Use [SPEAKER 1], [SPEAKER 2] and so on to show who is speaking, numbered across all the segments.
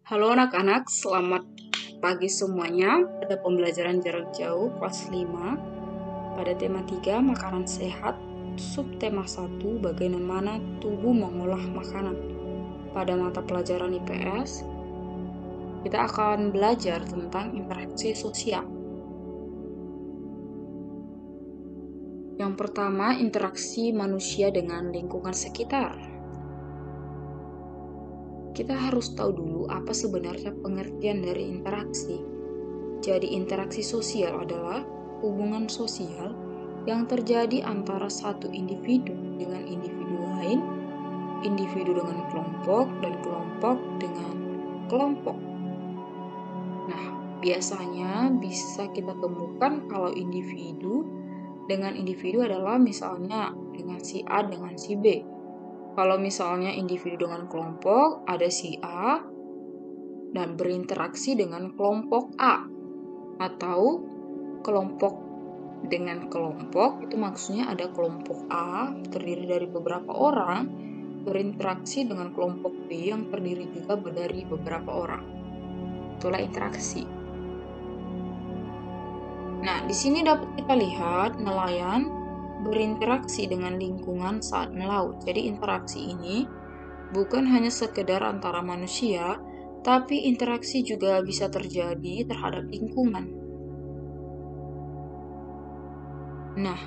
[SPEAKER 1] Halo anak-anak, selamat pagi semuanya. Pada pembelajaran jarak jauh kelas 5 pada tema 3 makanan sehat, subtema 1 bagaimana tubuh mengolah makanan. Pada mata pelajaran IPS, kita akan belajar tentang interaksi sosial. Yang pertama, interaksi manusia dengan lingkungan sekitar. Kita harus tahu dulu apa sebenarnya pengertian dari interaksi. Jadi interaksi sosial adalah hubungan sosial yang terjadi antara satu individu dengan individu lain, individu dengan kelompok, dan kelompok dengan kelompok. Nah, biasanya bisa kita temukan kalau individu dengan individu adalah misalnya dengan si A dengan si B. Kalau misalnya individu dengan kelompok, ada si A dan berinteraksi dengan kelompok A. Atau kelompok dengan kelompok, itu maksudnya ada kelompok A terdiri dari beberapa orang berinteraksi dengan kelompok B yang terdiri juga dari beberapa orang. Itulah interaksi. Nah, di sini dapat kita lihat nelayan berinteraksi dengan lingkungan saat melaut. Jadi interaksi ini bukan hanya sekedar antara manusia, tapi interaksi juga bisa terjadi terhadap lingkungan. Nah,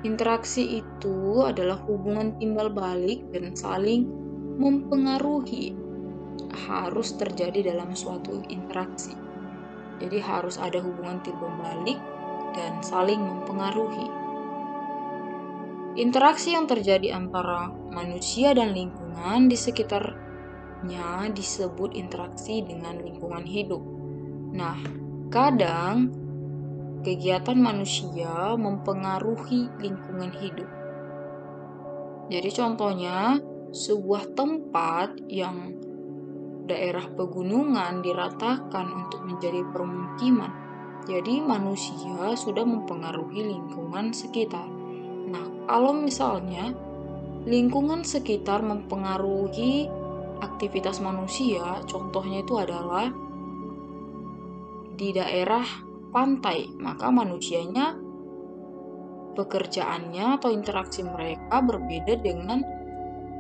[SPEAKER 1] interaksi itu adalah hubungan timbal balik dan saling mempengaruhi. Harus terjadi dalam suatu interaksi. Jadi harus ada hubungan timbal balik dan saling mempengaruhi. Interaksi yang terjadi antara manusia dan lingkungan di sekitarnya disebut interaksi dengan lingkungan hidup. Nah, kadang kegiatan manusia mempengaruhi lingkungan hidup. Jadi contohnya, sebuah tempat yang daerah pegunungan diratakan untuk menjadi permukiman. Jadi manusia sudah mempengaruhi lingkungan sekitar. Nah, kalau misalnya lingkungan sekitar mempengaruhi aktivitas manusia, contohnya itu adalah di daerah pantai, maka manusianya pekerjaannya atau interaksi mereka berbeda dengan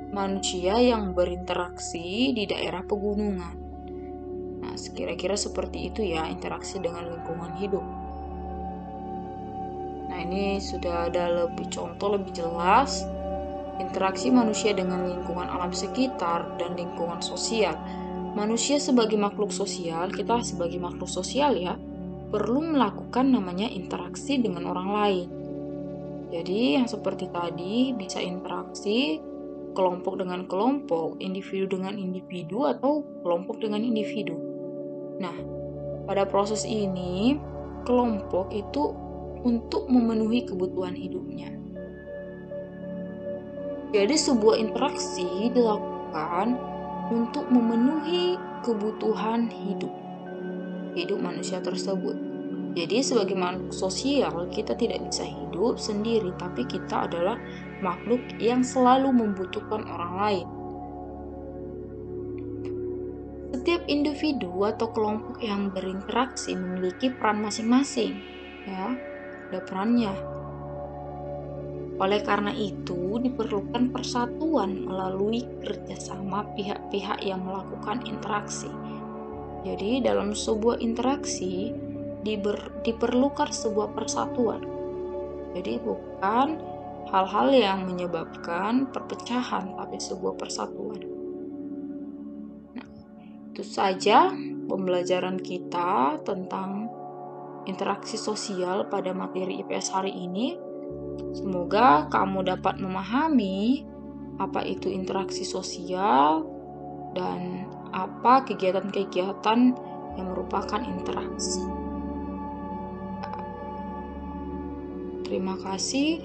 [SPEAKER 1] manusia yang berinteraksi di daerah pegunungan. Nah, kira-kira seperti itu ya interaksi dengan lingkungan hidup. Nah, ini sudah ada lebih contoh lebih jelas interaksi manusia dengan lingkungan alam sekitar dan lingkungan sosial. Manusia sebagai makhluk sosial, kita sebagai makhluk sosial ya, perlu melakukan namanya interaksi dengan orang lain. Jadi yang seperti tadi bisa interaksi kelompok dengan kelompok, individu dengan individu, atau kelompok dengan individu. Nah, pada proses ini, kelompok itu untuk memenuhi kebutuhan hidupnya. Jadi sebuah interaksi dilakukan untuk memenuhi kebutuhan hidup manusia tersebut. Jadi sebagai makhluk sosial, kita tidak bisa hidup sendiri, tapi kita adalah makhluk yang selalu membutuhkan orang lain. Setiap individu atau kelompok yang berinteraksi memiliki peran masing-masing, ya, ada perannya. Oleh karena itu, diperlukan persatuan melalui kerjasama pihak-pihak yang melakukan interaksi. Jadi, dalam sebuah interaksi diperlukan sebuah persatuan. Jadi, bukan hal-hal yang menyebabkan perpecahan, tapi sebuah persatuan. Nah, itu saja pembelajaran kita tentang interaksi sosial pada materi IPS hari ini. Semoga kamu dapat memahami apa itu interaksi sosial dan apa kegiatan-kegiatan yang merupakan interaksi. Terima kasih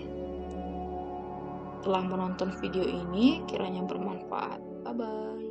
[SPEAKER 1] telah menonton video ini, kiranya bermanfaat. Bye-bye.